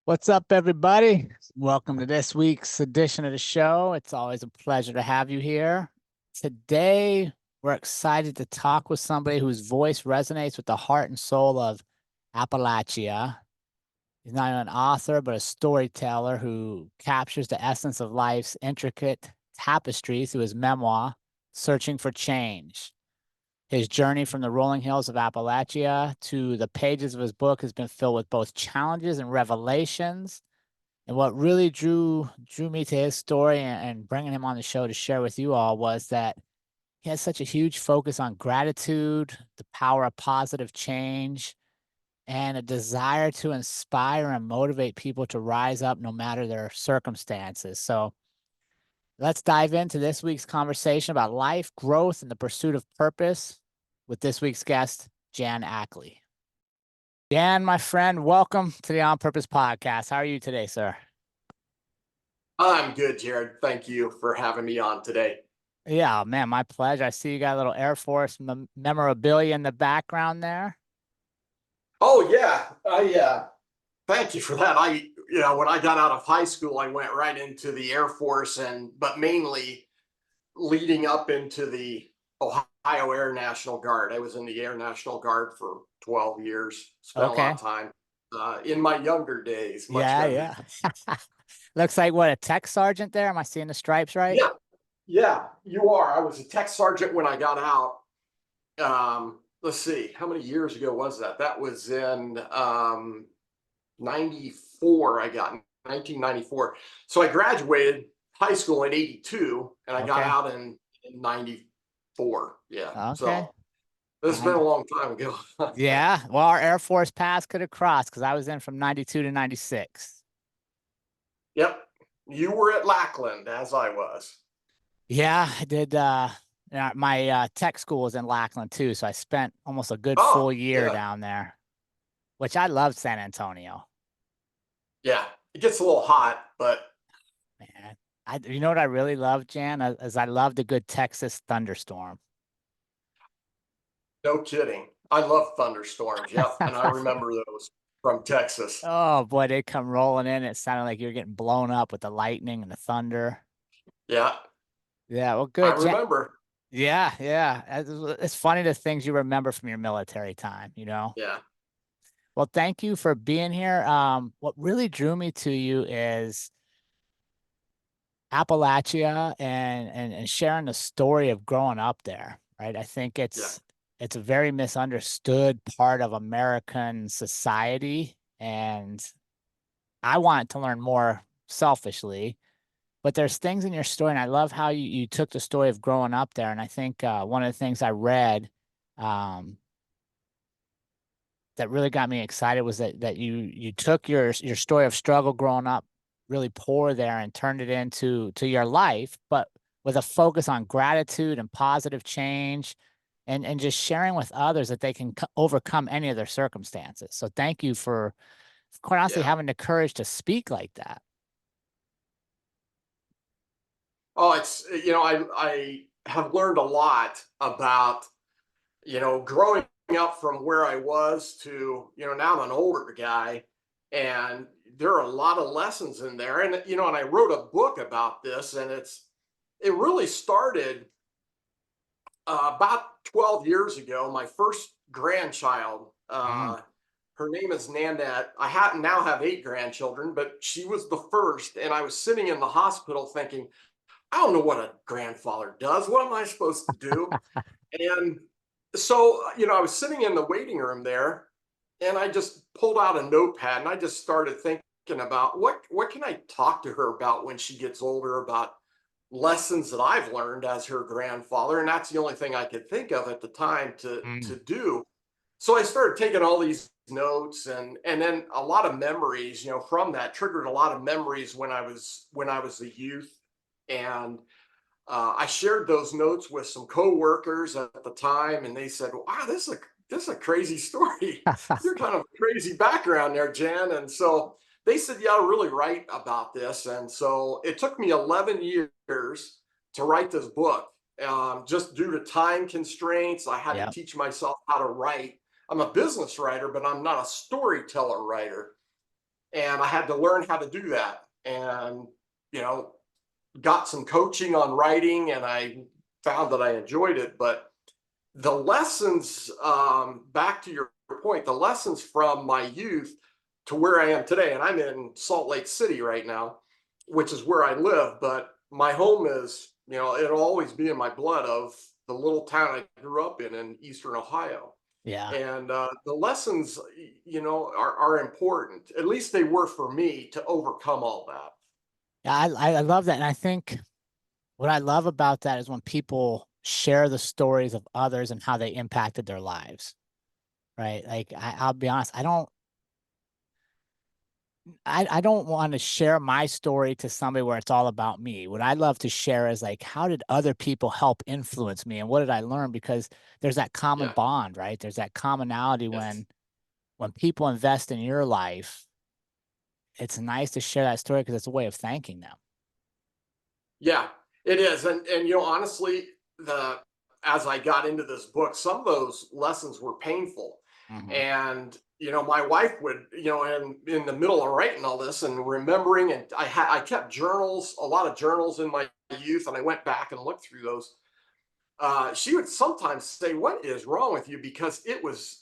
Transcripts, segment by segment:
What's up, everybody? Welcome to this week's edition of the show. It's always a pleasure to have you here. Today, we're excited to talk with somebody whose voice resonates with the heart and soul of Appalachia. He's not only an author, but a storyteller who captures the essence of life's intricate tapestry through his memoir, Searching for Change. His journey from the rolling hills of Appalachia to the pages of his book has been filled with both challenges and revelations. And what really drew me to his story and bringing him on the show to share with you all was that he has such a huge focus on gratitude, the power of positive change, and a desire to inspire and motivate people to rise up no matter their circumstances. So let's dive into this week's conversation about life, growth, and the pursuit of purpose with this week's guest, Jan Ackley. Jan, my friend, welcome to the On Purpose podcast. How are you today, sir? I'm good, Jerrod. Thank you for having me on today. Yeah, man, my pleasure. I see you got a little Air Force memorabilia in the background there. Oh yeah, thank you for that. When I got out of high school, I went right into the Air Force, but mainly leading up into the Ohio Air National Guard. I was in the Air National Guard for 12 years. Spent a lot Okay. of time in my younger days, much Yeah, younger. yeah. Looks like what, a tech sergeant there? Am I seeing the stripes right? Yeah, yeah, you are. I was a tech sergeant when I got out. Let's see, how many years ago was that? That was in 94. I got in 1994. So I graduated high school in 82 and I got Okay. out in 94. Yeah. Okay. So this has been a long time ago. Yeah. Well, our Air Force paths could have crossed because I was in from 92 to 96. Yep. You were at Lackland as I was. Yeah, I did. My tech school was in Lackland too, so I spent almost a good full Oh, year yeah. down there, which I loved San Antonio. Yeah. It gets a little hot, but Man, you know what I really love, Jan, is I loved a good Texas thunderstorm. no kidding. I love thunderstorms. Yep. And I remember those from Texas. Oh boy, they come rolling in. It sounded like you're getting blown up with the lightning and the thunder. Yeah. Yeah, well, I good, Jan. remember. Yeah, yeah. It's funny the things you remember from your military time, you know? Yeah. Well, thank you for being here. What really drew me to you is Appalachia and sharing the story of growing up there, right? I think Yeah. it's a very misunderstood part of American society, and I wanted to learn more selfishly. But there's things in your story, and I love how you took the story of growing up there. And I think one of the things I read um, that really got me excited was that you took your story of struggle growing up really poor there and turned it into your life, but with a focus on gratitude and positive change and just sharing with others that they can overcome any of their circumstances. So thank you for quite honestly Yeah. having the courage to speak like that. Oh, I have learned a lot about, growing up from where I was to, now I'm an older guy, and there are a lot of lessons in there. And I wrote a book about this, and it really started about 12 years ago. My first grandchild, Mm. her name is Nanette. Now have 8 grandchildren, but she was the first. And I was sitting in the hospital thinking, I don't know what a grandfather does. What am I supposed to do? And so, I was sitting in the waiting room there and I just pulled out a notepad and I just started thinking about what can I talk to her about when she gets older, about lessons that I've learned as her grandfather. And that's the only thing I could think of at the time to Mm. do. So I started taking all these notes, and then a lot of memories, from that triggered a lot of memories when I was a youth. And I shared those notes with some coworkers at the time, and they said, "Wow, this is a crazy story. You're kind of a crazy background there, Jan." And so they said, "Yeah, really write about this." And so it took me 11 years to write this book, just due to time constraints. I had to Yeah. teach myself how to write. I'm a business writer, but I'm not a storyteller writer. and I had to learn how to do that. And, you know, got some coaching on writing, and I found that I enjoyed it. But the lessons, back to your point, the lessons from my youth to where I am today, and I'm in Salt Lake City right now, which is where I live, but my home is, it'll always be in my blood of the little town I grew up in Eastern Ohio. Yeah. And the lessons, are important. At least they were for me to overcome all that. Yeah, I love that. And I think what I love about that is when people share the stories of others and how they impacted their lives, right? Like I'll be honest, I don't want to share my story to somebody where it's all about me. What I love to share is like, how did other people help influence me, and what did I learn? Because there's that common Yeah. bond, right? There's that commonality Yes. when people invest in your life. It's nice to share that story because it's a way of thanking them. Yeah, it is. And honestly, the as I got into this book, some of those lessons were painful. Hmm. And my wife would, in the middle of writing all this and remembering, and I kept journals, a lot of journals in my youth, and I went back and looked through those. She would sometimes say, "What is wrong with you?" Because it was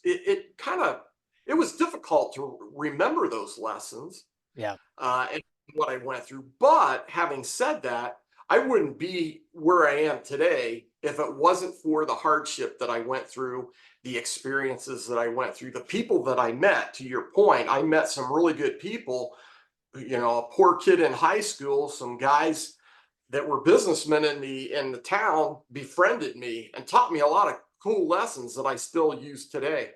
difficult to remember those lessons, Yeah. and what I went through. But having said that, I wouldn't be where I am today if it wasn't for the hardship that I went through, the experiences that I went through, the people that I met. To your point, I met some really good people. A poor kid in high school, some guys that were businessmen in the town befriended me and taught me a lot of cool lessons that I still use today.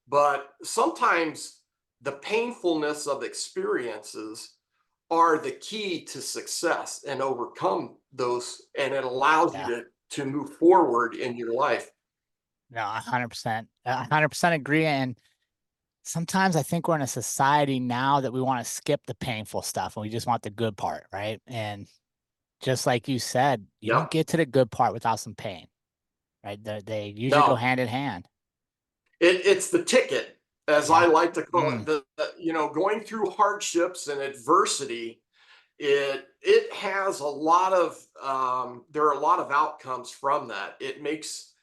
But sometimes the painfulness of experiences are the key to success and overcome those, and it allows you Yeah. to move forward in your life. No, 100%. 100% agree. And sometimes I think we're in a society now that we want to skip the painful stuff and we just want the good part, right? And just like you said, you don't Yep. get to the good part without some pain, right? They usually go No, hand in hand. it's the ticket, as I Yeah. like to call it. Mm, Going through hardships and adversity, it has a lot of there are a lot of outcomes from that. It makes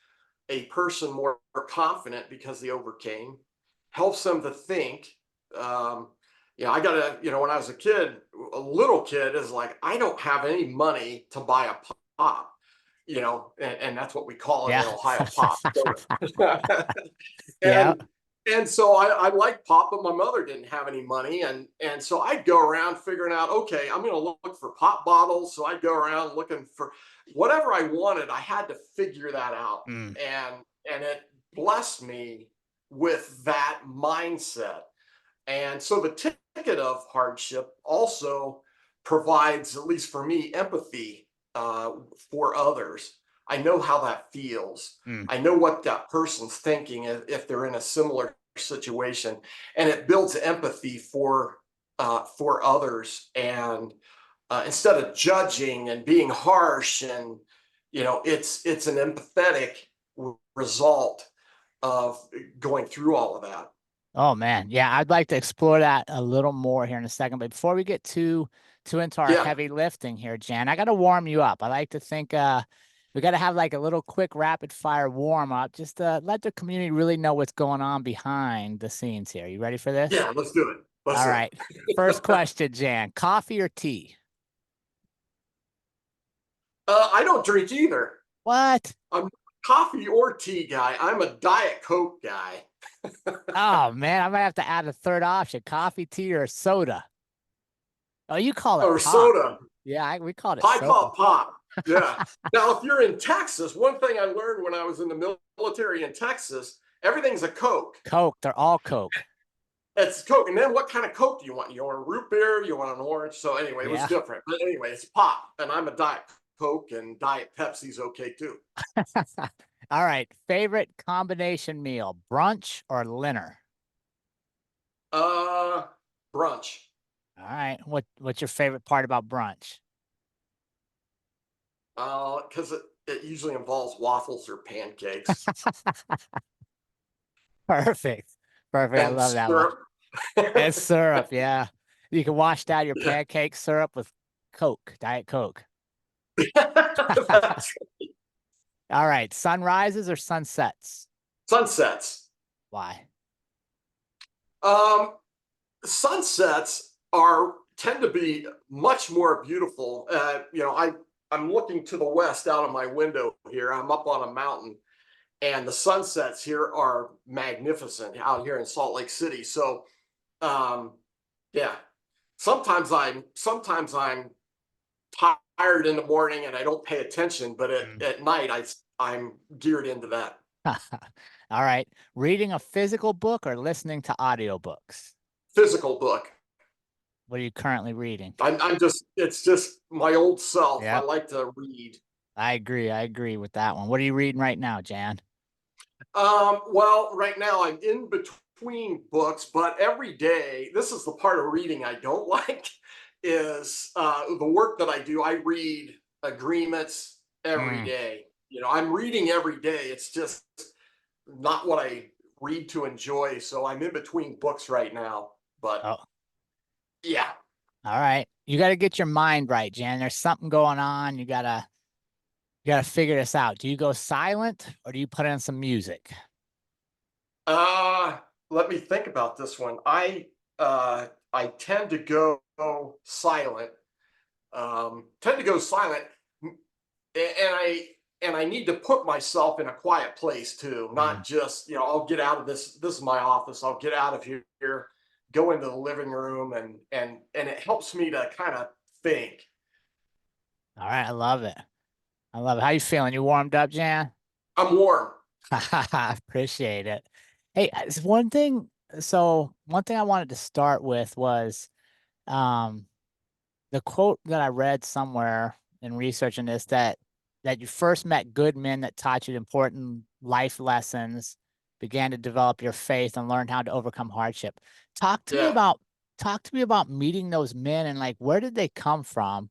a person more confident because they overcame, helps them to think. Um, I got to, when I was a kid, a little kid is like, I don't have any money to buy a pop, and that's what we call it yeah. in Ohio, pop. Yeah. and so I like pop, but my mother didn't have any money, and so I'd go around figuring out, okay, I'm going to look for pop bottles. So I'd go around looking for whatever I wanted. I had to figure that out, Mm, and it blessed me with that mindset. And so the ticket of hardship also provides, at least for me, empathy for others. I know how that feels. mm. I know what that person's thinking if they're in a similar situation, and it builds empathy for others. And instead of judging and being harsh, and it's an empathetic result of going through all of that. Oh man. Yeah, I'd like to explore that a little more here in a second. But before we get too into our Yeah. heavy lifting here, Jan, I gotta warm you up. I like to think we gotta have like a little quick rapid fire warm up just to let the community really know what's going on behind the scenes here. You ready for this? Yeah, let's do it. Let's All do it. right. First question, Jan. Coffee or tea? I don't drink either. What? I'm not a coffee or tea guy. I'm a Diet Coke guy. Oh man, I might have to add a third option. Coffee, tea, or soda. Oh, you call it Or pop. soda. Yeah, we called it I soda. call it pop. Yeah. Now, if you're in Texas, one thing I learned when I was in the military in Texas, everything's a Coke. Coke. They're all Coke. It's Coke. And then what kind of Coke do you want? You want a root beer? You want an orange? So anyway, it was Yeah. different. But anyway, it's pop. And I'm a Diet Coke, and Diet Pepsi's okay too. All right. Favorite combination meal, brunch or dinner? Uh, Brunch. All right. What's your favorite part about brunch? Because it usually involves waffles or pancakes Perfect. Perfect. I and love that one. syrup. And syrup. Yeah. You can wash down your Yeah. pancake syrup with Coke, Diet Coke. That's All right. Sunrises or sunsets? sunsets. Why? Um, Sunsets are tend to be much more beautiful. I'm looking to the west out of my window here. I'm up on a mountain, and the sunsets here are magnificent out here in Salt Lake City. So, um, yeah, sometimes I'm tired in the morning and I don't pay attention, but Mm. at night I'm geared into that. All right. Reading a physical book or listening to audiobooks? Physical book. What are you currently reading? I'm just it's just my old self. I Yep. like to read. I agree. I agree with that one. What are you reading right now, Jan? Well, right now I'm in between books, but every day, this is the part of reading I don't like, is the work that I do. I read agreements every Mm. day. I'm reading every day. It's just not what I read to enjoy. So I'm in between books right now. But Oh, yeah, all right. You got to get your mind right, Jan. There's something going on. You gotta figure this out. Do you go silent or do you put in some music? uh, let me think about this one. I tend to go silent. Tend to go silent, and I need to put myself in a quiet place too, Mm. not just I'll get out of this. This is my office. I'll get out of here, go into the living room, and it helps me to kind of think. All right. I love it. I love it. How you feeling? You warmed up, Jan? I'm warm. Appreciate it. Hey, it's one thing. So one thing I wanted to start with was um the quote that I read somewhere in researching this that you first met good men that taught you important life lessons, began to develop your faith and learned how to overcome hardship. Talk to me Yeah, about talk to me about meeting those men and like where did they come from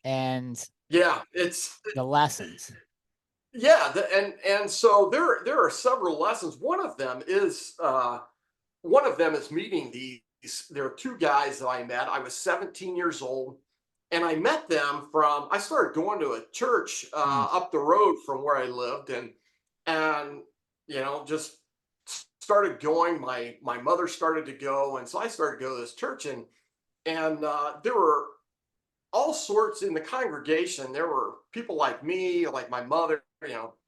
and yeah. the lessons. Yeah, and so there are several lessons. One of them is meeting these. There are two guys that I met. I was 17 years old, and I met them from. I started going to a church Mm, up the road from where I lived, and just started going. My mother started to go, and so I started to go to this church, and there were all sorts in the congregation. There were people like me, like my mother,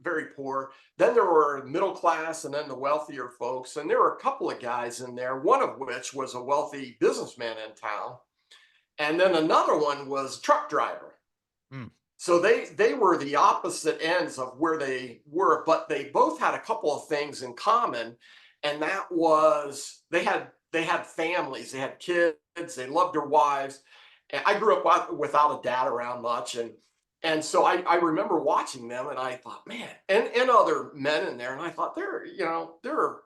very poor. Then there were middle class and then the wealthier folks. And there were a couple of guys in there, one of which was a wealthy businessman in town. And then another one was a truck driver. mm, So they were the opposite ends of where they were, but they both had a couple of things in common. And that was they had families, they had kids, they loved their wives. And I grew up without a dad around much, and so I remember watching them, and I thought, man, and other men in there, and I thought there are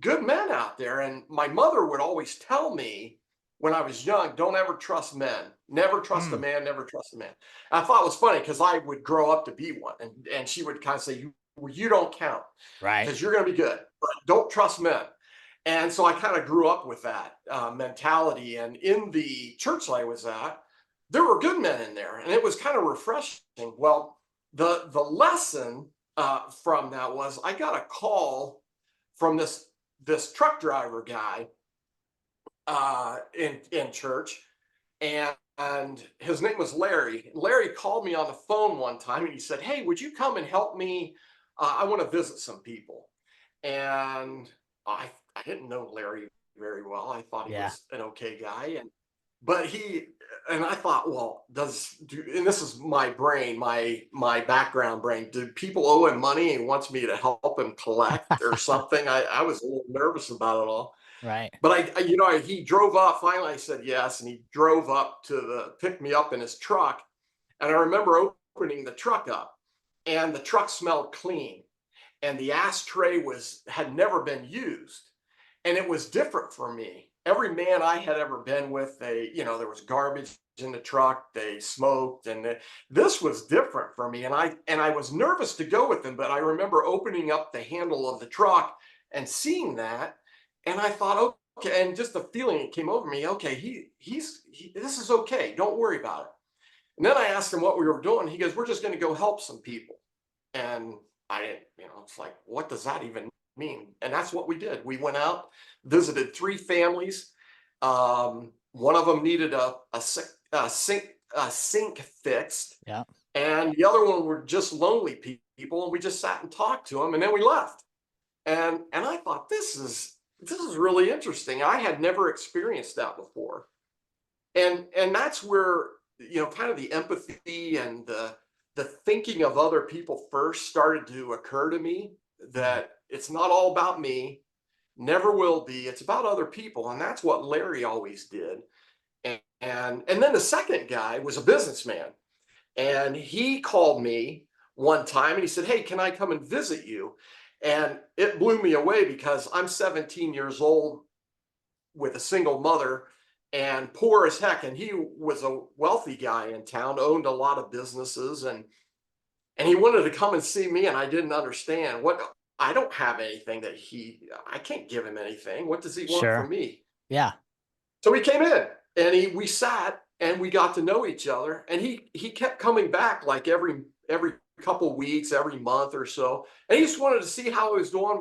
good men out there. And my mother would always tell me when I was young, don't ever trust men. Never trust a mm, man, never trust a man. And I thought it was funny because I would grow up to be one. And she would kind of say, you don't count right. because you're going to be good, but don't trust men. And so I kind of grew up with that mentality. And in the church I was at, there were good men in there, and it was kind of refreshing. Well, the lesson from that was I got a call from this truck driver guy in church, and his name was Larry. Larry called me on the phone one time, and he said, "Hey, would you come and help me? I want to visit some people." And I didn't know Larry very well. I thought he Yeah. was an okay guy, but I thought, well, and this is my brain, my background brain. Do people owe him money and wants me to help him collect or something? I was a little nervous about it all. Right. But he drove up. Finally, I said yes, and he drove up to pick me up in his truck. And I remember opening the truck up, and the truck smelled clean, and the ashtray had never been used, and it was different for me. Every man I had ever been with, there was garbage in the truck, they smoked, and this was different for me. And I was nervous to go with them, but I remember opening up the handle of the truck and seeing that, and I thought, okay, and just the feeling that came over me, okay, this is okay. Don't worry about it. And then I asked him what we were doing. He goes, we're just going to go help some people. And I didn't, it's like, what does that even mean? And that's what we did. We went out, visited 3 families. One of them needed a sink fixed, Yeah. and the other one were just lonely people. And we just sat and talked to them, and then we left. And I thought, this is really interesting. I had never experienced that before. And that's where, kind of the empathy and the thinking of other people first started to occur to me, Mm. that it's not all about me, never will be. It's about other people. And that's what Larry always did. And then the second guy was a businessman, and he called me one time and he said, hey, can I come and visit you? And it blew me away because I'm 17 years old with a single mother and poor as heck. And he was a wealthy guy in town, owned a lot of businesses, and he wanted to come and see me. And I didn't understand what, I don't have anything I can't give him anything. What does he want from Sure. me? Yeah. So he came in and we sat and we got to know each other. And he kept coming back like every couple weeks, every month or so. And he just wanted to see how I was doing.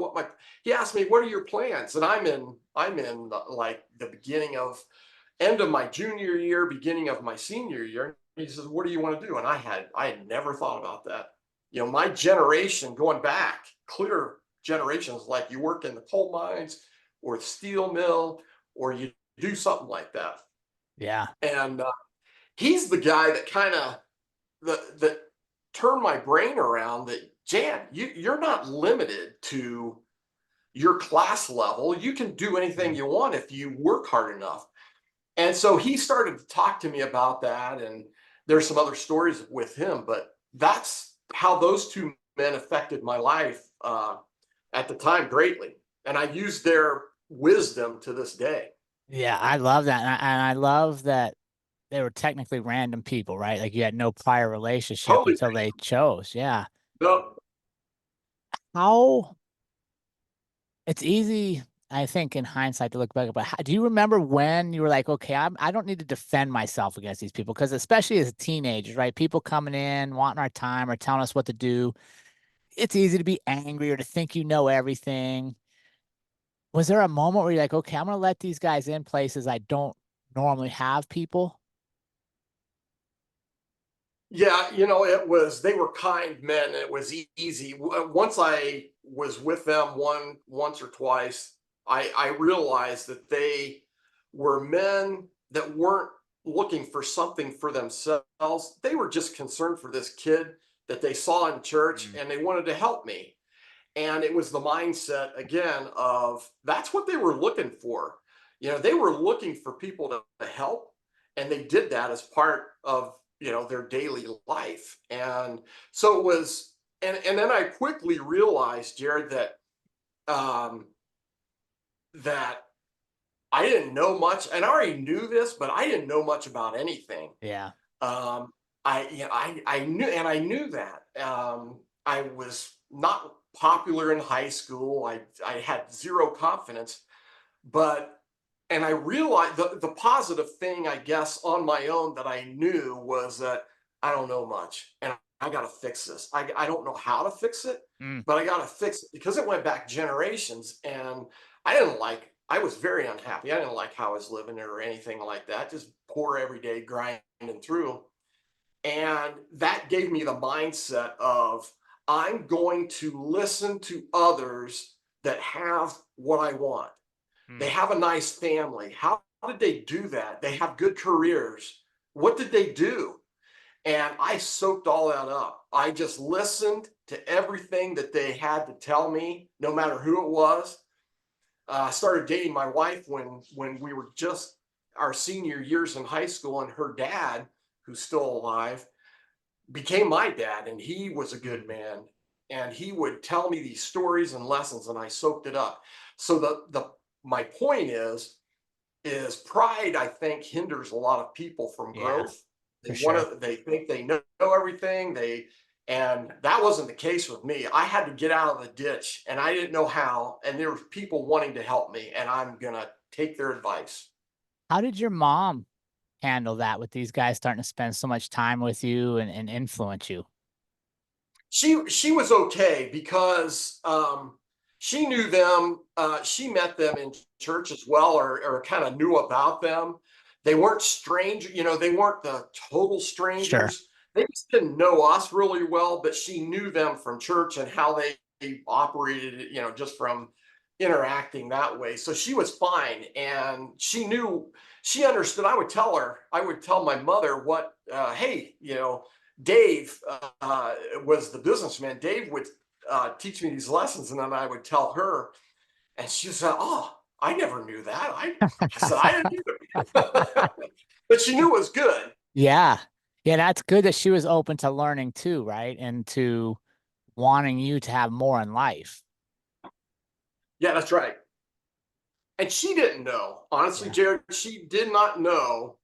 He asked me, what are your plans? And I'm in like the end of my junior year, beginning of my senior year. He says, what do you want to do? And I had never thought about that. My generation going back, clear generations, like you work in the coal mines or the steel mill, or you do something like that. Yeah. And he's the guy that kind of that turned my brain around, that Jan, you're not limited to your class level. You can do anything Mm. you want if you work hard enough. And so he started to talk to me about that. And there's some other stories with him, but that's how those 2 men affected my life at the time greatly. And I use their wisdom to this day. Yeah. I love that. And I love that they were technically random people, right? Like you had no prior relationship Totally. until they chose. Yeah. No, How it's easy, I think, in hindsight to look back, but do you remember when you were like, okay, I don't need to defend myself against these people? Because especially as teenagers, right? People coming in, wanting our time or telling us what to do. It's easy to be angry or to think you know everything. Was there a moment where you're like, okay, I'm gonna let these guys in places I don't normally have people? yeah, they were kind men. It was easy. Once I was with them once or twice, I realized that they were men that weren't looking for something for themselves. They were just concerned for this kid that they saw in church, Mm. and they wanted to help me. And it was the mindset again of that's what they were looking for. They were looking for people to help, and they did that as part of their daily life. And so it was, and then I quickly realized, Jerrod, um, that I didn't know much, and I already knew this, but I didn't know much about anything. Yeah. Um, I knew that I was not popular in high school. I had zero confidence, but and I realized the positive thing, I guess, on my own that I knew was that I don't know much, and I got to fix this. I don't know how to fix it, Mm. but I got to fix it because it went back generations, and I didn't like. I was very unhappy. I didn't like how I was living or anything like that. Just poor every day grinding through. And that gave me the mindset of I'm going to listen to others that have what I want. They Mm. have a nice family. How did they do that? They have good careers. What did they do? And I soaked all that up. I just listened to everything that they had to tell me, no matter who it was. I started dating my wife when we were just our senior years in high school, and her dad, who's still alive, became my dad, and he was a Mm. good man, and he would tell me these stories and lessons, and I soaked it up. So the my point is pride, I think, hinders a lot of people from Yeah, growth. for sure. They think they know everything. And that wasn't the case with me. I had to get out of the ditch, and I didn't know how, and there were people wanting to help me, and I'm gonna take their advice. How did your mom handle that with these guys starting to spend so much time with you and influence you? She was okay because she knew them. She met them in church as well, or kind of knew about them. They weren't strange, they weren't the total Sure. strangers. They just didn't know us really well, but she knew them from church and how they operated, just from interacting that way. So she was fine, and she understood. I would tell my mother what, hey, Dave was the businessman. Dave would teach me these lessons, and then I would tell her, and she said, "Oh, I never knew that." I said, "I didn't either," but she knew it was good. Yeah. Yeah, that's good that she was open to learning too, right? And to wanting you to have more in life. Yeah, that's right. And she didn't know, honestly, Yeah. Jerrod. She did not know.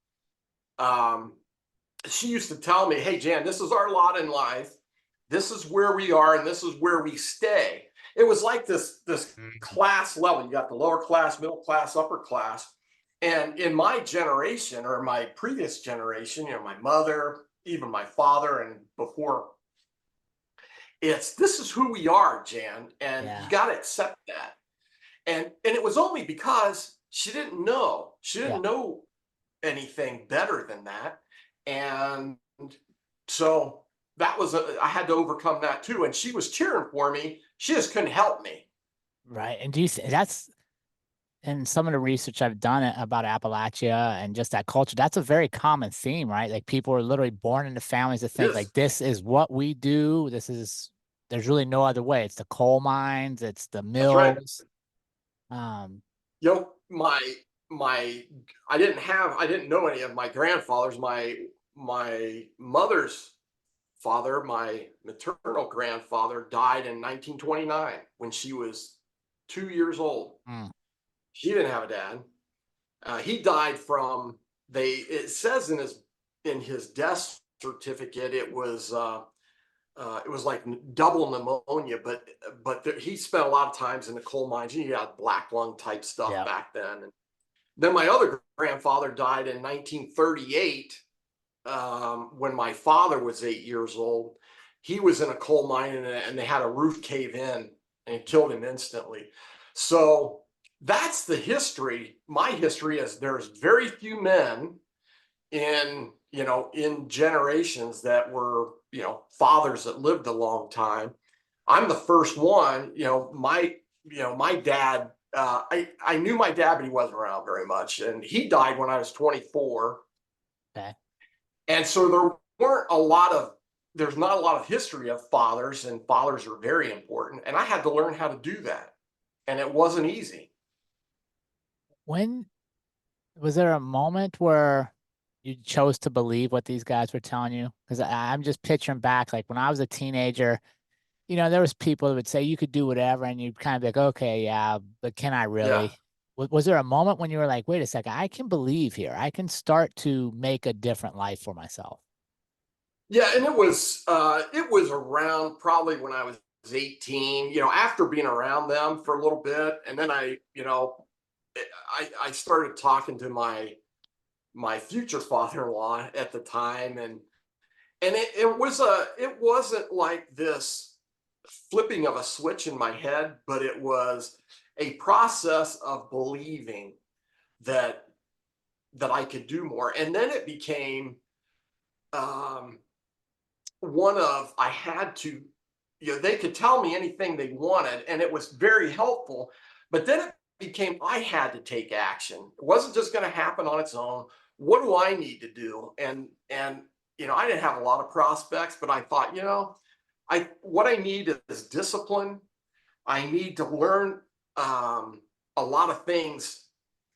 Um, she used to tell me, "Hey, Jan, this is our lot in life. This is where we are, and this is where we stay." It was like this Mhm. class level. You got the lower class, middle class, upper class. And in my generation, or my previous generation, my mother, even my father, and before, it's this is who we are, Jan, and you Yeah. got to accept that. And it was only because she didn't know. She Yeah. didn't know anything better than that. And so I had to overcome that too. And she was cheering for me. She just couldn't help me. Right. And do you that's and some of the research I've done about Appalachia and just that culture, that's a very common theme, right? Like people are literally born into families that It think is. like this is what we do. There's really no other way. It's the coal mines, it's the That's right. mills. Um, My I didn't know any of my grandfathers. My mother's father, my maternal grandfather, died in 1929 when she was 2 years old. mm, She didn't have a dad. He died from they. It says in his death certificate it was like double pneumonia, but he spent a lot of times in the coal mines. He had black lung type stuff yeah. back then. And then my other grandfather died in 1938 when my father was 8 years old. He was in a coal mine, and they had a roof cave in, and it killed him instantly. So that's the history. My history is there's very few men in generations that were fathers that lived a long time. I'm the first one. My dad. I knew my dad, but he wasn't around very much, and he died when I was 24. Okay. And so there's not a lot of history of fathers, and fathers are very important. And I had to learn how to do that. And it wasn't easy. When was there a moment where you chose to believe what these guys were telling you? Because I'm just picturing back, like when I was a teenager, there was people that would say you could do whatever, and you'd kind of be like, okay, yeah, but can I Yeah. really? Was there a moment when you were like, wait a second, I can believe here. I can start to make a different life for myself. Yeah, and it was around probably when I was 18, after being around them for a little bit. And then I started talking to my future father-in-law at the time, and it wasn't like this flipping of a switch in my head, but it was a process of believing that I could do more. And then it became um one of I had to, they could tell me anything they wanted, and it was very helpful. But then it became I had to take action. It wasn't just going to happen on its own. What do I need to do? And I didn't have a lot of prospects, but I thought, I what I need is discipline. I need to learn a lot of things,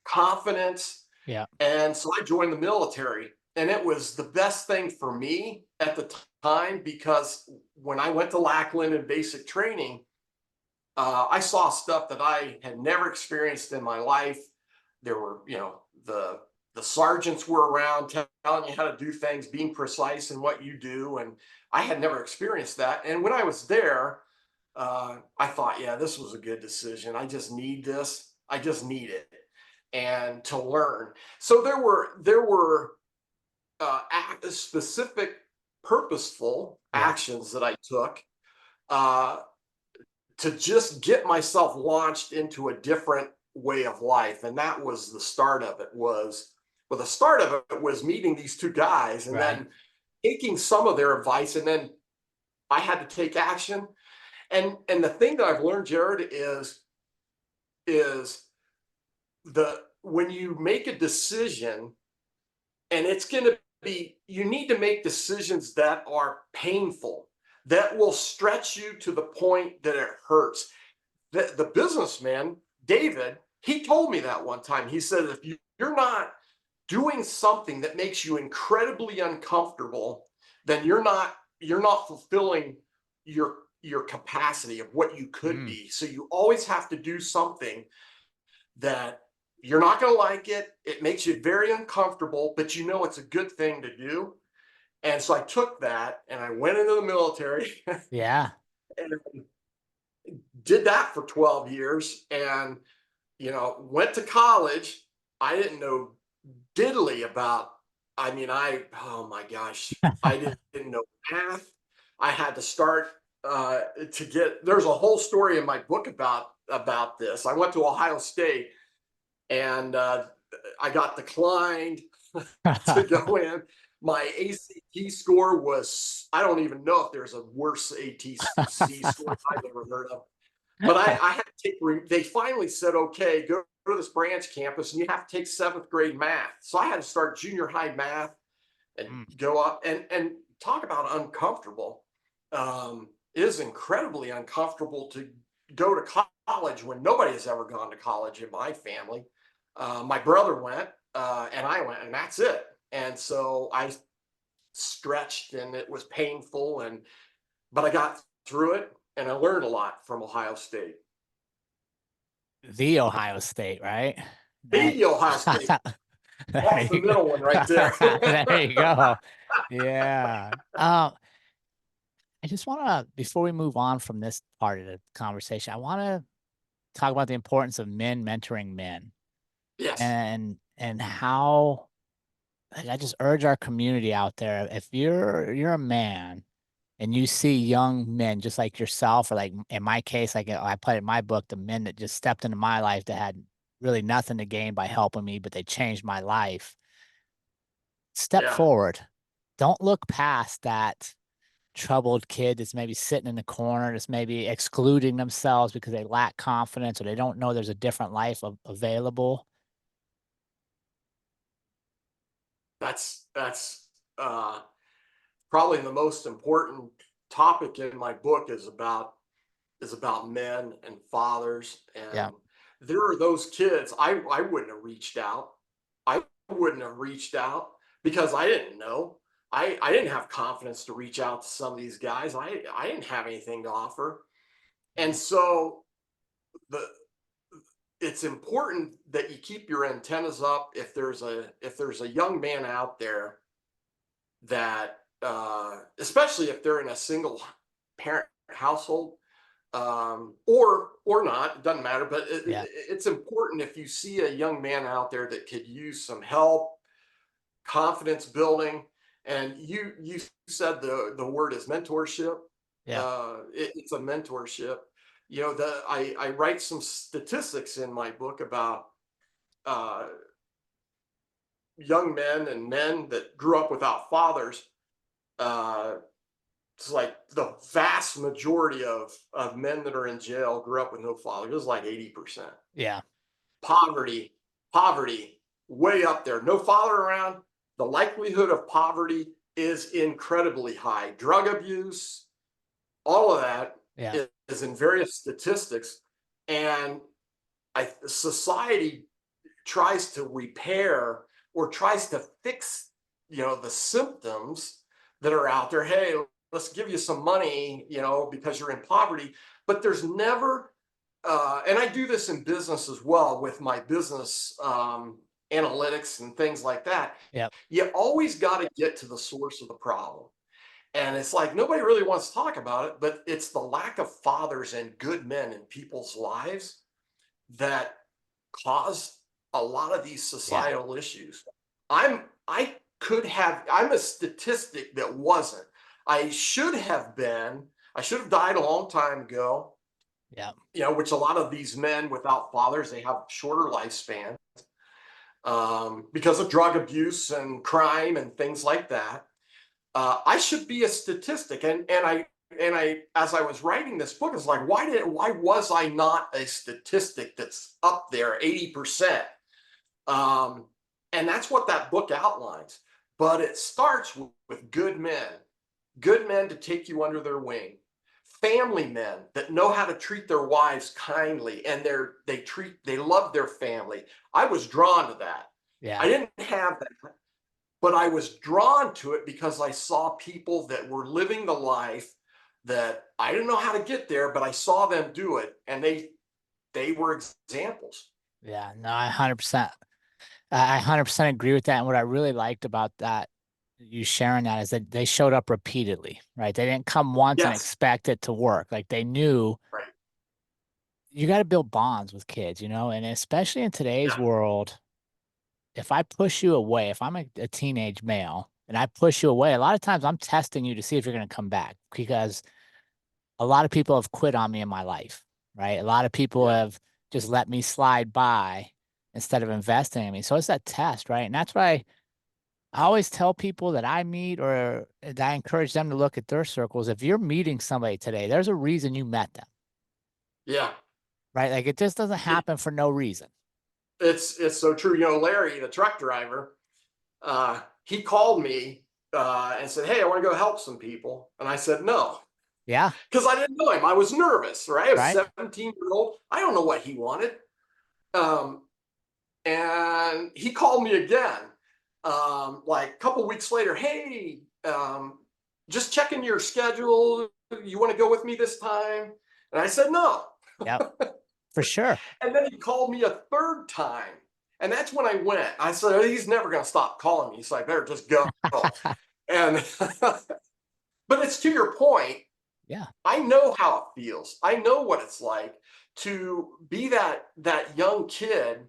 confidence. Yeah. And so I joined the military, and it was the best thing for me at the time because when I went to Lackland in basic training, I saw stuff that I had never experienced in my life. There were, the sergeants were around telling you how to do things, being precise in what you do, and I had never experienced that. And when I was there, I thought, yeah, this was a good decision. I just need this. I just need it. and to learn. So there were specific purposeful Yeah. actions that I took uh, to just get myself launched into a different way of life. And that was the start of it. The start of it was meeting these two guys and Right. then taking some of their advice, and then I had to take action. And the thing that I've learned, Jerrod, is the when you make a decision, and it's going to be, you need to make decisions that are painful, that will stretch you to the point that it hurts. The businessman, David, he told me that one time. He said, if you're not doing something that makes you incredibly uncomfortable, then you're not fulfilling your capacity of what you could Mm. be. So you always have to do something that you're not going to like it. It makes you very uncomfortable, but you know it's a good thing to do. And so I took that and I went into the military Yeah. and did that for 12 years and, went to college. I didn't know diddly about, oh my gosh, I didn't know math. I had to start there's a whole story in my book about this. I went to Ohio State and I got declined to go in. My ACT score was, I don't even know if there's a worse ATC score I've ever heard of. But I had to take, they finally said, okay, go to this branch campus and you have to take seventh grade math. So I had to start junior high math and Mm. go up and talk about uncomfortable. It is incredibly uncomfortable to go to college when nobody has ever gone to college in my family. My brother went and I went, and that's it. And so I stretched and it was painful, but I got through it and I learned a lot from Ohio State. The Ohio State, right? That, The Ohio State. there That's the you go. middle one right there. There you go. Yeah. I just want to, before we move on from this part of the conversation, I want to talk about the importance of men mentoring men Yes. and how, like, I just urge our community out there, if you're a man and you see young men just like yourself, or like in my case, like I put in my book, the men that just stepped into my life that had really nothing to gain by helping me, but they changed my life. Step Yeah. forward. Don't look past that troubled kid that's maybe sitting in the corner, that's maybe excluding themselves because they lack confidence or they don't know there's a different life available. That's probably the most important topic in my book is about men and fathers. Yeah. And there are those kids. I wouldn't have reached out. I wouldn't have reached out because I didn't know. I didn't have confidence to reach out to some of these guys. I didn't have anything to offer. And so the it's important that you keep your antennas up if there's a young man out there that especially if they're in a single parent household, or not, it doesn't matter, but Yeah. it's important if you see a young man out there that could use some help, confidence building. And you said the word is mentorship. Yeah. It's a mentorship. I write some statistics in my book about uh, young men and men that grew up without fathers. uh, it's like the vast majority of men that are in jail grew up with no father. It was like 80%. Yeah. Poverty, poverty, way up there. No father around. The likelihood of poverty is incredibly high. Drug abuse, all of that Yeah. is in various statistics. And society tries to repair or tries to fix, the symptoms that are out there. Hey, let's give you some money, because you're in poverty. But there's never, and I do this in business as well with my business analytics and things like that. Yeah. You always got to get to the source of the problem. And it's like nobody really wants to talk about it, but it's the lack of fathers and good men in people's lives that cause a lot of these Yeah. societal issues. I'm a statistic that wasn't. I should have been, I should have died a long time ago, Yeah. which a lot of these men without fathers, they have shorter lifespan because of drug abuse and crime and things like that. I should be a statistic. And I as I was writing this book, it's like, why was I not a statistic that's up there 80%? Um, and that's what that book outlines. But it starts with good men to take you under their wing, family men that know how to treat their wives kindly, and they love their family. I was drawn to that. Yeah. I didn't have that, but I was drawn to it because I saw people that were living the life that I didn't know how to get there, but I saw them do it, and they were examples. Yeah. No, I 100%. I 100% agree with that. And what I really liked about that, you sharing that, is that they showed up repeatedly, right? They didn't come once and Yes, expect it to work. Like they knew right. you got to build bonds with kids, and especially in today's Yeah, world, if I push you away, if I'm a teenage male and I push you away, a lot of times I'm testing you to see if you're going to come back because a lot of people have quit on me in my life, right? A lot of people yeah. have just let me slide by instead of investing in me. So it's that test, right? And that's why I always tell people that I meet or that I encourage them to look at their circles. If you're meeting somebody today, there's a reason you met them, Yeah. right? Like it just doesn't It, happen for no reason. it's so true. Larry, the truck driver, he called me and said, "Hey, I want to go help some people." And I said, "No," Yeah, because I didn't know him. I was nervous, right? I was right? 17 years old. I don't know what he wanted. Um, and he called me again, like a couple weeks later. Hey, just checking your schedule. You want to go with me this time? And I said, "No." Yep, for sure. And then he called me a third time. And that's when I went. I said, "Oh, he's never going to stop calling me. So I better just go." And, but it's to your point. Yeah. I know how it feels. I know what it's like to be that young kid.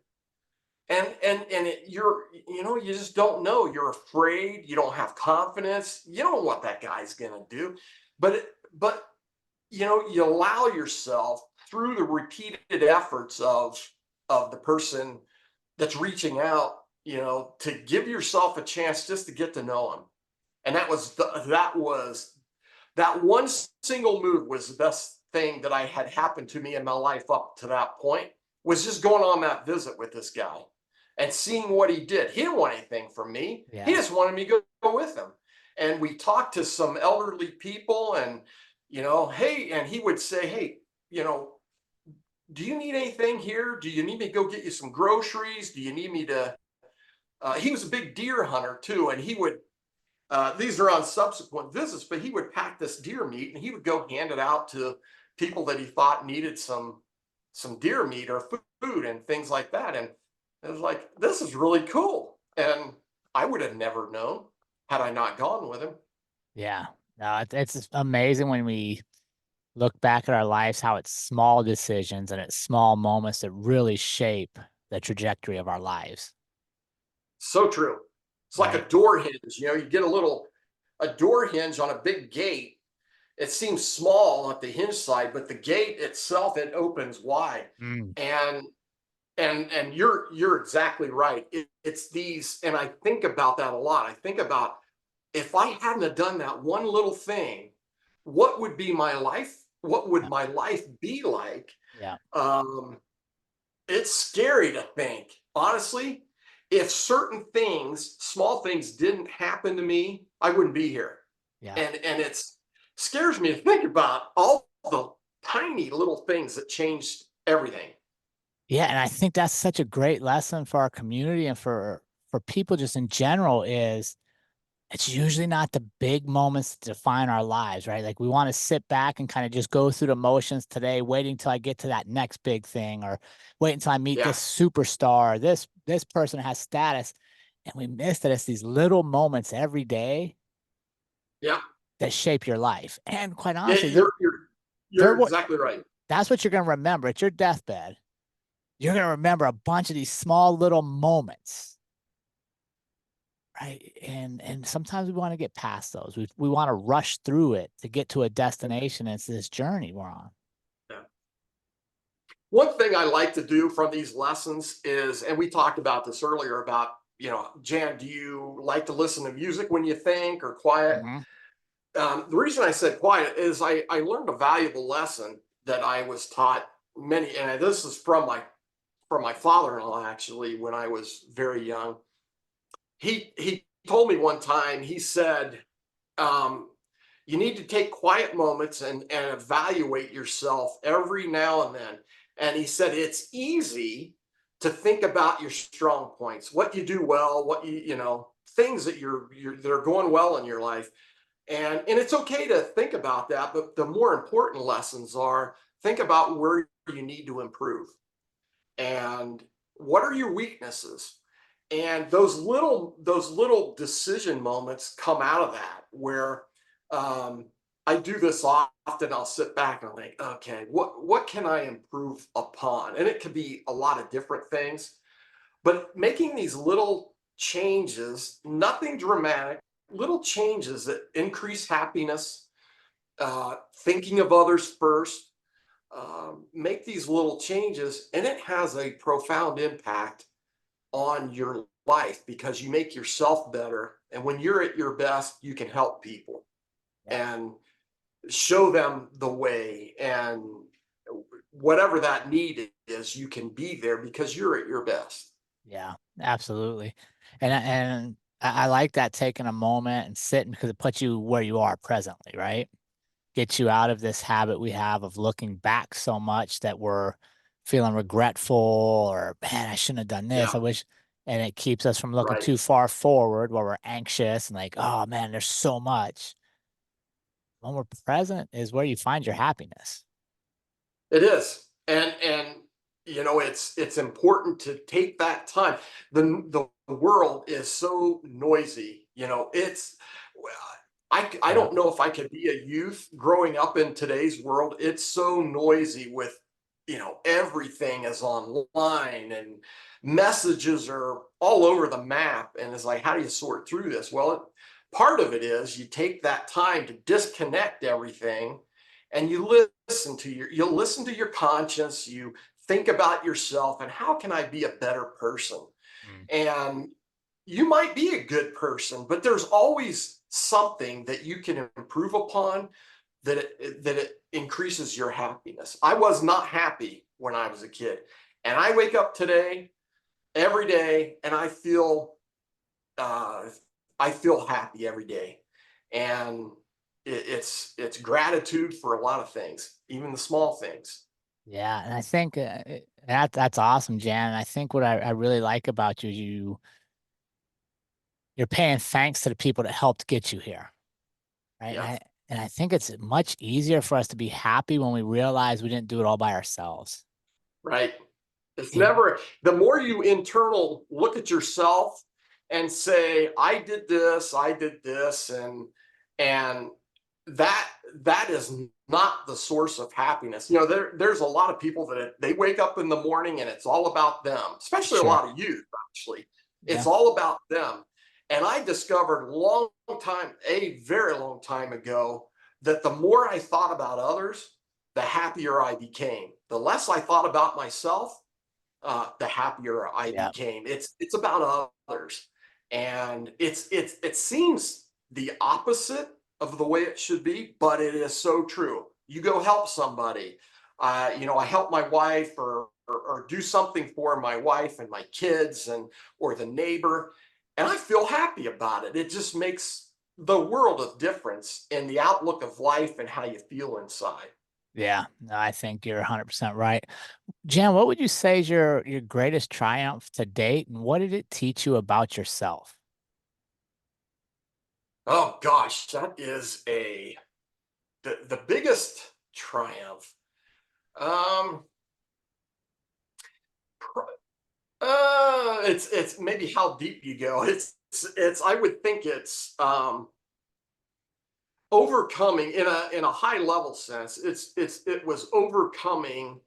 You just don't know. You're afraid. You don't have confidence. You don't know what that guy's going to do. But you allow yourself through the repeated efforts of the person that's reaching out, to give yourself a chance just to get to know him. And that one single move was the best thing that I had happened to me in my life up to that point, was just going on that visit with this guy and seeing what he did. He didn't want anything from me. He Yeah. just wanted me to go with him. And we talked to some elderly people, and hey, and he would say, "Hey, you know, do you need anything here? Do you need me to go get you some groceries? Do you need me to?" He was a big deer hunter too, and he would. These are on subsequent visits, but he would pack this deer meat and he would go hand it out to people that he thought needed some deer meat or food and things like that. And it was like, this is really cool. And I would have never known had I not gone with him. Yeah. No, it's just amazing when we look back at our lives, how it's small decisions and it's small moments that really shape the trajectory of our lives, So true. It's like right? a door hinge. You get a door hinge on a big gate. It seems small at the hinge side, but the gate itself, it opens wide. Mm. And you're exactly right. It's these, and I think about that a lot. I think about, if I hadn't have done that one little thing, what would be my life? What would Yeah. my life be like? Yeah. Um, it's scary to think, honestly, if certain things, small things didn't happen to me, I wouldn't be here. Yeah. And it's scares me to think about all the tiny little things that changed everything. Yeah. And I think that's such a great lesson for our community and for people just in general is it's usually not the big moments that define our lives, right? Like we want to sit back and kind of just go through the motions today, waiting till I get to that next big thing, or wait until I meet Yeah, this superstar, this person has status. And we miss that it's these little moments every day yeah. that shape your life. And quite Yeah, honestly, you're they're you're what exactly right. that's what you're gonna remember. It's your deathbed. you're going to remember a bunch of these small little moments, right? And sometimes we want to get past those. We want to rush through it to get to a destination. It's this journey we're on. Yeah. One thing I like to do from these lessons is, and we talked about this earlier about, Jan, do you like to listen to music when you think or quiet? Mhm. The reason I said quiet is I learned a valuable lesson that I was taught and this is from my father-in-law actually when I was very young. He told me one time, he said, um, you need to take quiet moments and evaluate yourself every now and then. And he said it's easy to think about your strong points, what you do well, what things that that are going well in your life. And it's okay to think about that, but the more important lessons are think about where you need to improve and what are your weaknesses. And those little decision moments come out of that where I do this often. I'll sit back and I'll think, okay, what can I improve upon? And it could be a lot of different things, but making these little changes, nothing dramatic, little changes that increase happiness, thinking of others first, make these little changes, and it has a profound impact on your life because you make yourself better. And when you're at your best, you can help people Yeah. and show them the way. And whatever that need is, you can be there because you're at your best. Yeah, absolutely. And I like that, taking a moment and sitting, because it puts you where you are presently, right? Get you out of this habit we have of looking back so much that we're feeling regretful, or man, I shouldn't have done this. Yeah, I wish. And it keeps us from looking right. too far forward where we're anxious and like, oh man, there's so much. When we're present is where you find your happiness. It is. And it's important to take that time. The world is so noisy. Well, I Yeah. don't know if I could be a youth growing up in today's world. It's so noisy with, everything is online and messages are all over the map. And it's like, how do you sort through this? Well, part of it is you take that time to disconnect everything and you'll listen to your conscience, you think about yourself and how can I be a better person? Mm. And you might be a good person, but there's always something that you can improve upon that it increases your happiness. I was not happy when I was a kid, and I wake up today every day and uh, I feel happy every day, and it's gratitude for a lot of things, even the small things. Yeah. And I think that's awesome, Jan. And I think what I really like about you is you're paying thanks to the people that helped get you here. Right. Yeah, And I think it's much easier for us to be happy when we realize we didn't do it all by ourselves. right. It's You know? never the more you internal look at yourself and say, I did this, and that that is not the source of happiness. There's a lot of people that they wake up in the morning and it's all about them, especially a Sure. lot of youth, actually. It's Yeah. all about them. And I discovered a very long time ago, that the more I thought about others, the happier I became. The less I thought about myself, the happier I Yeah. became. It's about others, and it seems the opposite of the way it should be, but it is so true. You go help somebody. I help my wife or do something for my wife and my kids or the neighbor, and I feel happy about it. It just makes the world of difference in the outlook of life and how you feel inside. Yeah. No, I think you're 100% right. Jan, what would you say is your greatest triumph to date, and what did it teach you about yourself? Oh gosh, that is the biggest triumph. Um, it's maybe how deep you go. It's I would think it's overcoming in a high level sense. It was overcoming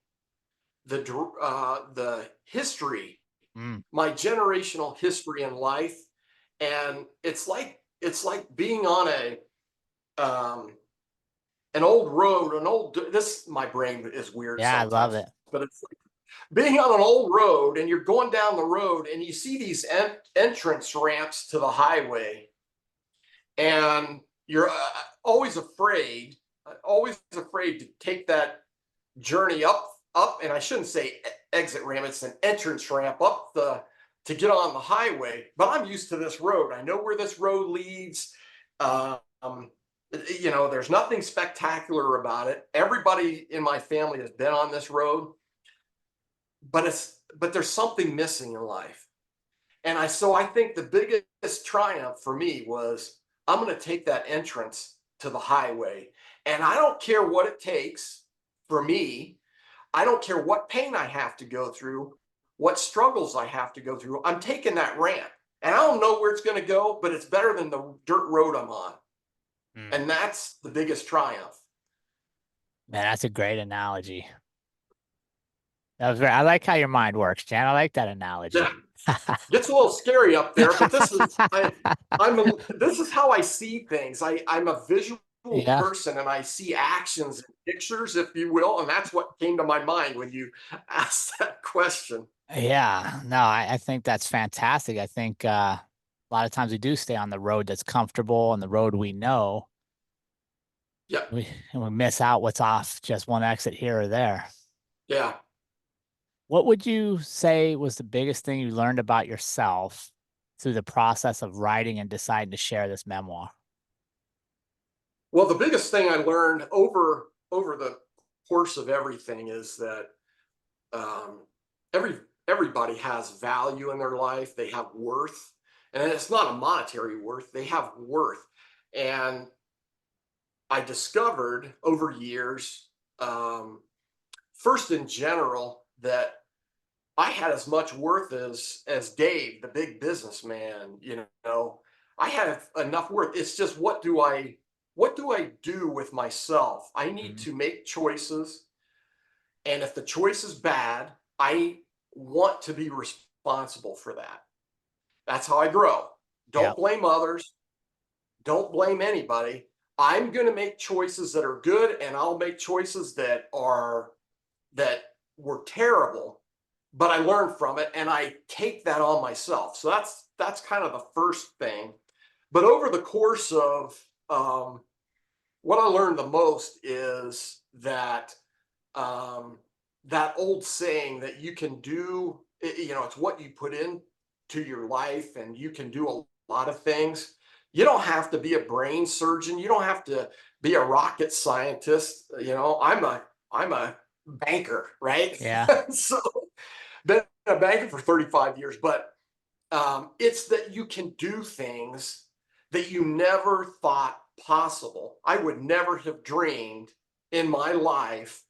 the history, Mm. my generational history in life, and it's like being on an old road, this my brain is weird Yeah, I love sometimes, it. but it's like being on an old road and you're going down the road and you see these entrance ramps to the highway, and you're always afraid to take that journey up, and I shouldn't say exit ramp, it's an entrance ramp up the to get on the highway. But I'm used to this road. I know where this road leads. Um, there's nothing spectacular about it. Everybody in my family has been on this road, but there's something missing in life. And I think the biggest triumph for me was I'm going to take that entrance to the highway, and I don't care what it takes for me. I don't care what pain I have to go through, what struggles I have to go through. I'm taking that ramp, and I don't know where it's going to go, but it's better than the dirt road I'm on. Mm. And that's the biggest triumph. Man, that's a great analogy. That was very, I like how your mind works, Jan. I like that Yeah, analogy. gets a little scary up there, but this is how I see things. I'm a visual Yeah. person, and I see actions and pictures, if you will, and that's what came to my mind when you asked that question. Yeah. No, I think that's fantastic. I think a lot of times we do stay on the road that's comfortable and the road we know. Yeah, We miss out what's off just one exit here or there. yeah. What would you say was the biggest thing you learned about yourself through the process of writing and deciding to share this memoir? Well, the biggest thing I learned over the course of everything is that um, every everybody has value in their life. They have worth, and it's not a monetary worth. They have worth, and I discovered over years, um, first in general, that I had as much worth as Dave, the big businessman. I had enough worth. It's just what do I do with myself? I need Mhm. to make choices, and if the choice is bad, I want to be responsible for that. That's how I grow. Yeah. Don't blame others. Don't blame anybody. I'm going to make choices that are good, and I'll make choices that were terrible, but I learned from it, and I take that on myself. So that's kind of the first thing. But over the course of what I learned the most is that um, that old saying that you can do, it's what you put into your life, and you can do a lot of things. You don't have to be a brain surgeon. You don't have to be a rocket scientist. I'm a banker, right? Yeah. So been a banker for 35 years, but it's that you can do things that you never thought possible. I would never have dreamed in my life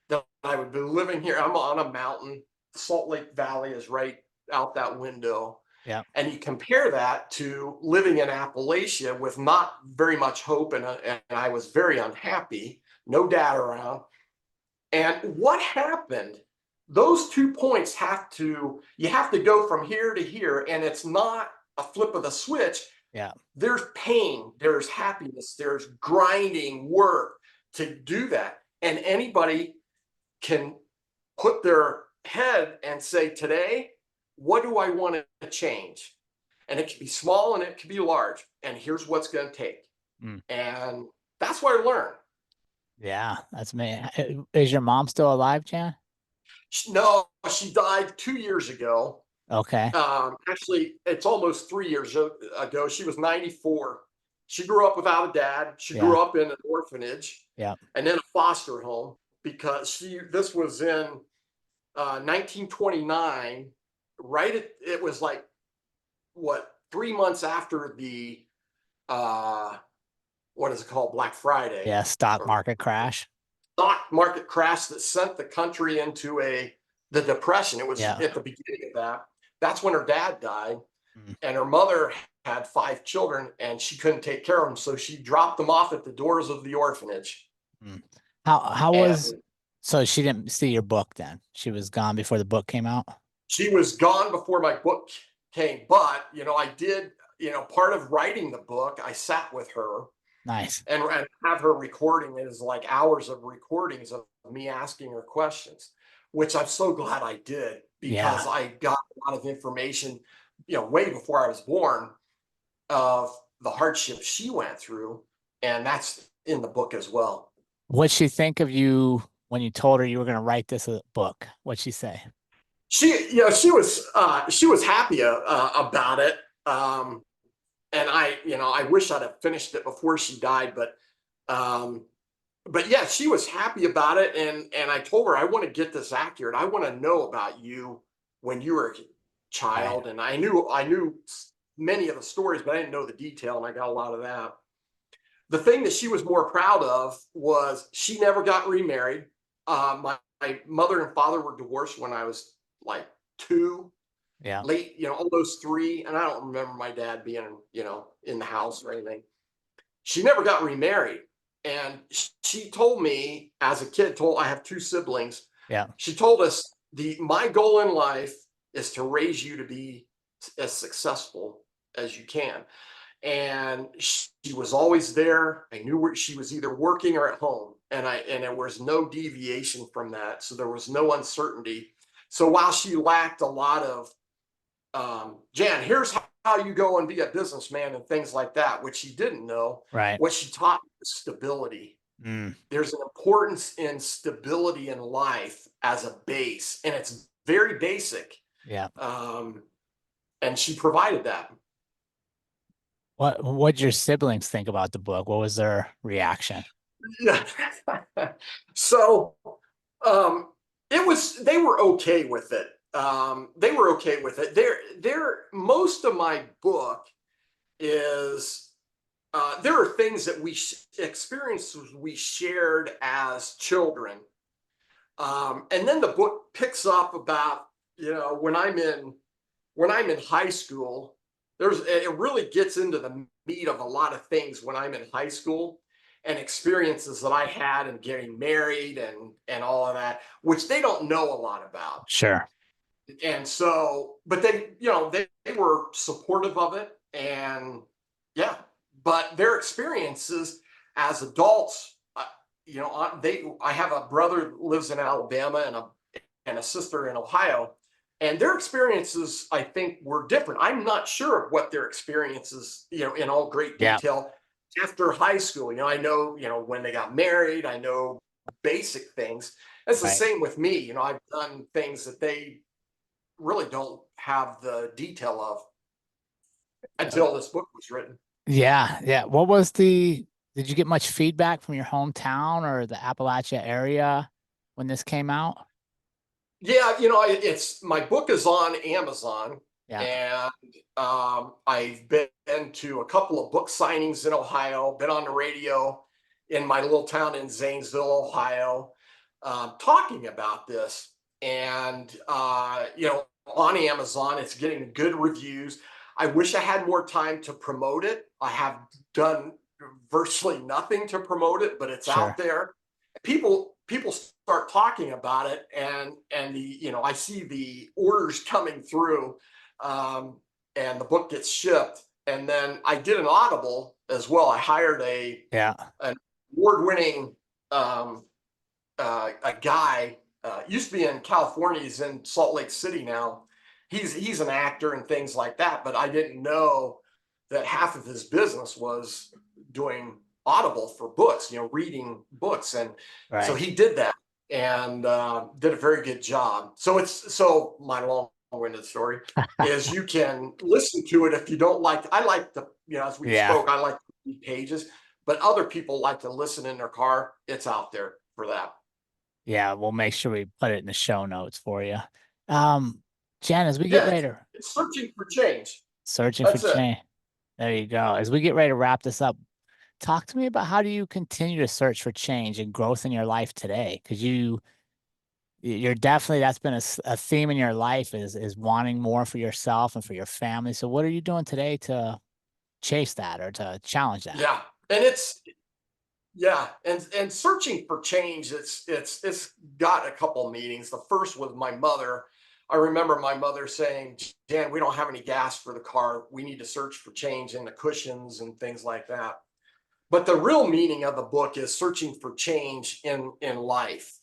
that I would be living here. I'm on a mountain. Salt Lake Valley is right out that window. Yeah. And you compare that to living in Appalachia with not very much hope, and I was very unhappy, no dad around. And what happened? Those 2 points you have to go from here to here, and it's not a flip of the switch. Yeah. There's pain, there's happiness, there's grinding work to do that. And anybody can put their head and say, today, what do I want to change? And it can be small and it can be large. And here's what's going to take. Mm. And that's what I learned. Yeah. That's me. Is your mom still alive, Jan? No, she died 2 years ago. Okay. Actually, it's almost 3 years ago. She was 94. She grew up without a dad. She Yeah. grew up in an orphanage Yeah. and then a foster home, because this was in 1929. It was like, what, 3 months after the what is it called, Black Friday, Yeah. Stock or market crash. stock market crash that sent the country into the depression. It was Yeah. at the beginning of that. That's when her dad died, Mm. and her mother had 5 children, and she couldn't take care of them, so she dropped them off at the doors of the orphanage. Mm. How was And So she didn't see your book then. She was gone before the book came out. She was gone before my book came, but I did, part of writing the book, I sat with her Nice. and have her recording. It is like hours of recordings of me asking her questions, which I'm so glad I did, because Yeah. I got a lot of information, way before I was born, of the hardship she went through, and that's in the book as well. What'd she think of you when you told her you were going to write this book? What'd she say? She was happy about it. And I wish I'd have finished it before she died, um, but yeah, she was happy about it, and I told her, I want to get this accurate. I want to know about you when you were a Right. child, and I knew many of the stories, but I didn't know the detail, and I got a lot of that. The thing that she was more proud of was she never got remarried. My mother and father were divorced when I was like 2, Yeah. late, almost 3, and I don't remember my dad being, in the house or anything. She never got remarried, and she told me as a kid. Told I have 2 siblings. Yeah. She told us, the my goal in life is to raise you to be as successful as you can. And she was always there. I knew where she was, either working or at home, and there was no deviation from that. So there was no uncertainty. So while she lacked a lot of, Jan, here's how you go and be a businessman and things like that, which she didn't know, Right. what she taught me was stability. Mm. There's an importance in stability in life as a base, and it's very basic. Yeah. Um, and she provided that. What'd your siblings think about the book? What was their reaction? Yeah. So, um, they were okay with it. They were okay with it. Most of my book is, there are things that experiences we shared as children. And then the book picks up about, when I'm in high school. It really gets into the meat of a lot of things when I'm in high school, and experiences that I had and getting married and all of that, which they don't know a lot about. Sure. And so, but they were supportive of it, and yeah, but their experiences as adults, I have a brother who lives in Alabama, and a sister in Ohio, and their experiences, I think, were different. I'm not sure of what their experiences, in all great Yeah. detail after high school. I know, when they got married. I know basic things. It's the Right. same with me. I've done things that they really don't have the detail of Uh, until this book was written. Yeah. Yeah. Did you get much feedback from your hometown or the Appalachia area when this came out? Yeah, it's my book is on Amazon, Yeah. and I've been to a couple of book signings in Ohio. Been on the radio in my little town in Zanesville, Ohio, talking about this, and on Amazon, it's getting good reviews. I wish I had more time to promote it. I have done virtually nothing to promote it, but it's out Sure. there. People start talking about it, and I see the orders coming through, and the book gets shipped. And then I did an Audible as well. I hired Yeah. an award-winning, a guy, used to be in California. He's in Salt Lake City now. He's an actor and things like that, but I didn't know that half of his business was doing Audible for books, reading books. And so Right. he did that, and did a very good job. So my long-winded story is, you can listen to it if you don't like. I like the, as we Yeah. spoke, I like to read pages, but other people like to listen in their car. It's out there for that. Yeah. We'll make sure we put it in the show notes for you. Um, Jen, as we get Yeah, ready to it's searching for change. searching for That's it. change. There you go. As we get ready to wrap this up, talk to me about how do you continue to search for change and growth in your life today? Because you're definitely that's been a theme in your life is wanting more for yourself and for your family. So what are you doing today to chase that or to challenge that? Yeah, and Yeah, and searching for change, it's got a couple of meanings. The first was my mother. I remember my mother saying, "Jan, we don't have any gas for the car. We need to search for change in the cushions and things like that." But the real meaning of the book is searching for change in life.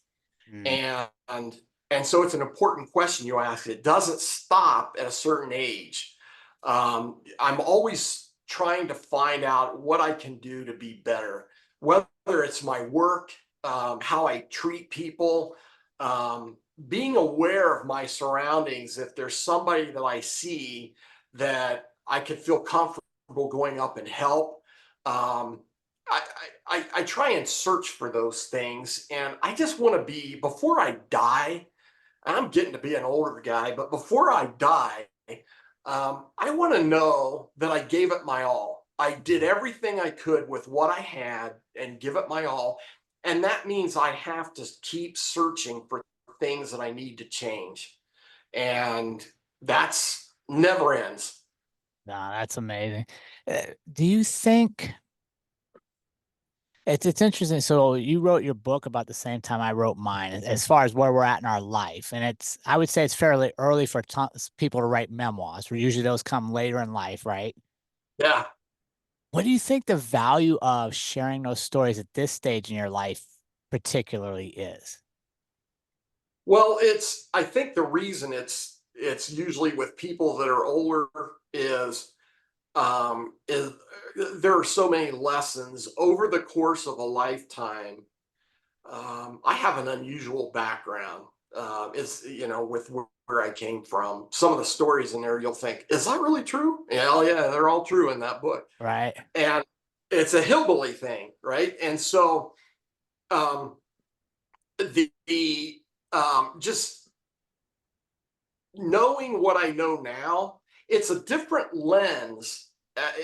Mm. And and so it's an important question you ask. It doesn't stop at a certain age. I'm always trying to find out what I can do to be better, whether it's my work, how I treat people, um, being aware of my surroundings. If there's somebody that I see that I could feel comfortable going up and help, um, I, I try and search for those things, and I just want to be, before I die. I'm getting to be an older guy, but before I die, I want to know that I gave it my all. I did everything I could with what I had and give it my all. And that means I have to keep searching for things that I need to change. And that's never ends. No, that's amazing. Do you think it's interesting? So you wrote your book about the same time I wrote mine, as far as where we're at in our life, and I would say it's fairly early for people to write memoirs. Where usually those come later in life, right? Yeah. What do you think the value of sharing those stories at this stage in your life particularly is? Well, I think the reason it's usually with people that are older is there are so many lessons over the course of a lifetime. I have an unusual background. Is with where I came from. Some of the stories in there, you'll think, is that really true? Yeah, oh, yeah, they're all true in that book. Right. And it's a hillbilly thing, right? And so um, the just knowing what I know now, it's a different lens.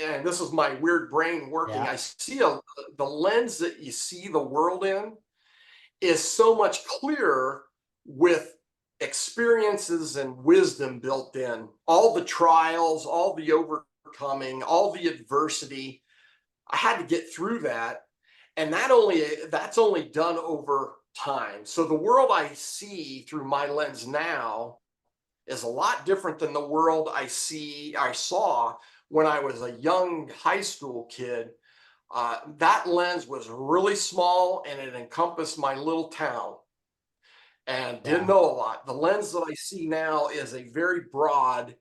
And this is my weird brain working. Yeah. I see the lens that you see the world in is so much clearer with experiences and wisdom built in. All the trials, all the overcoming, all the adversity. I had to get through that. And that's only done over time. So the world I see through my lens now is a lot different than the world I saw when I was a young high school kid. That lens was really small and it encompassed my little town and didn't Yeah. know a lot. The lens that I see now is a very broad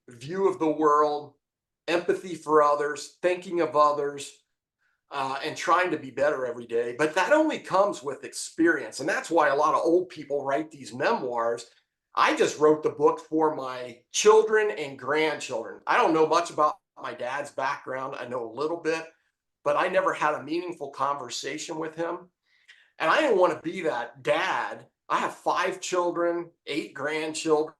view of the world, empathy for others, thinking of others, and trying to be better every day. But that only comes with experience. And that's why a lot of old people write these memoirs. I just wrote the book for my children and grandchildren. I don't know much about my dad's background. I know a little bit, but I never had a meaningful conversation with him. And I didn't want to be that dad. I have 5 children, 8 grandchildren,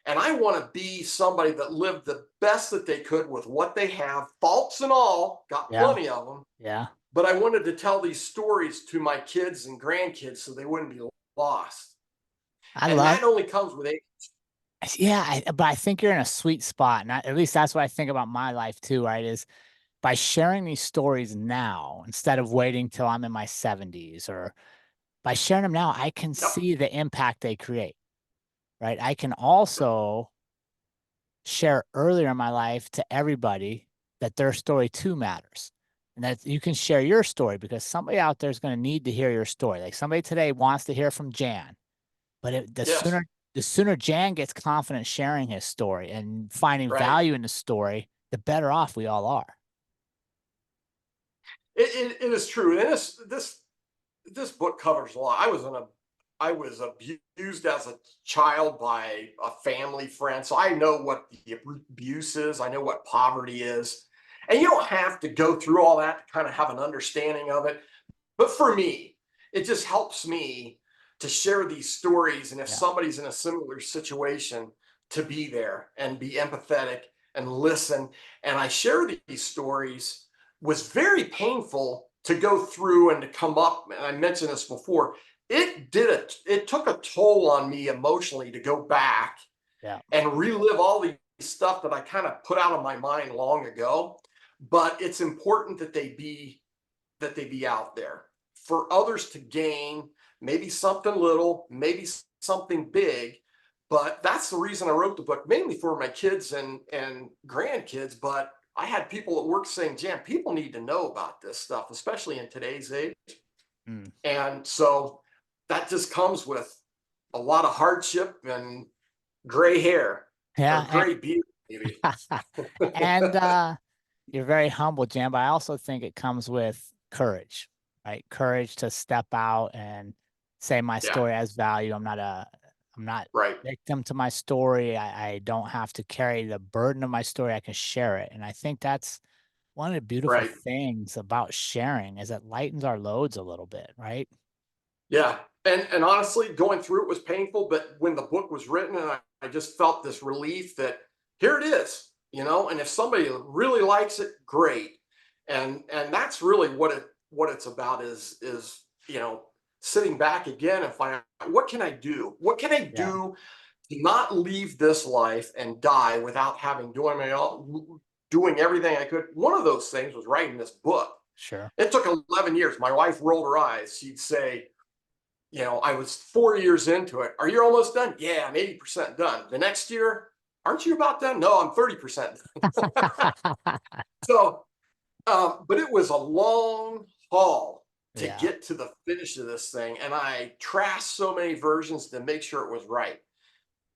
and I want to be somebody that lived the best that they could with what they have, faults and all, got Yeah. plenty of them. Yeah. But I wanted to tell these stories to my kids and grandkids so they wouldn't be lost. I And love that only comes with age. Yeah, but I think you're in a sweet spot. And at least that's what I think about my life too, right? Is by sharing these stories now instead of waiting till I'm in my 70s, or by sharing them now, I can Yep. see the impact they create, right? I can also share earlier in my life to everybody that their story too matters. And that you can share your story because somebody out there is going to need to hear your story. Like somebody today wants to hear from Jan. But Yes. the sooner Jan gets confident sharing his story and finding Right. value in the story, the better off we all are. It is true. And this book covers a lot. I was abused as a child by a family friend, so I know what the abuse is. I know what poverty is, and you don't have to go through all that to kind of have an understanding of it. But for me, it just helps me to share these stories, and if Yeah. somebody's in a similar situation, to be there and be empathetic and listen. And I share these stories was very painful to go through and to come up. And I mentioned this before. It took a toll on me emotionally to go back Yeah. and relive all the stuff that I kind of put out of my mind long ago. But it's important that they be that they be out there for others to gain, maybe something little, maybe something big. But that's the reason I wrote the book, mainly for my kids and grandkids. But I had people at work saying, Jan, people need to know about this stuff, especially in today's age. Mm. And so that just comes with a lot of hardship and gray hair or Yeah. gray beard, maybe. And you're very humble, Jan, but I also think it comes with courage, right? Courage to step out and say my Yeah, story has value. I'm not right, victim to my story. I don't have to carry the burden of my story. I can share it. And I think that's one of the beautiful right. things about sharing is it lightens our loads a little bit, right? Yeah. And honestly, going through it was painful, but when the book was written, and I just felt this relief that here it is, and if somebody really likes it, great. And that's really what it's about is sitting back again and finding out what can I do? What can I Yeah, do to not leave this life and die without having doing everything I could. One of those things was writing this book. sure. It took 11 years. My wife rolled her eyes. She'd say, I was 4 years into it. Are you almost done? Yeah, I'm 80% done. The next year, aren't you about done? No, I'm 30% done. So, but it was a long haul to Yeah. get to the finish of this thing. And I trashed so many versions to make sure it was right.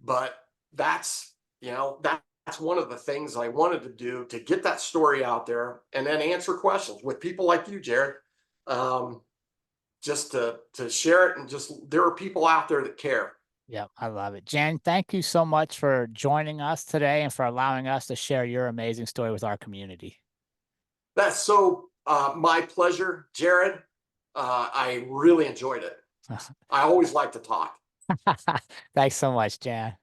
But that's, that's one of the things I wanted to do to get that story out there and then answer questions with people like you, Jerrod. Um, just to share it, and just there are people out there that care. Yep, I love it. Jan, thank you so much for joining us today and for allowing us to share your amazing story with our community. That's so my pleasure, Jerrod. I really enjoyed it. I always like to talk. Thanks so much, Jan.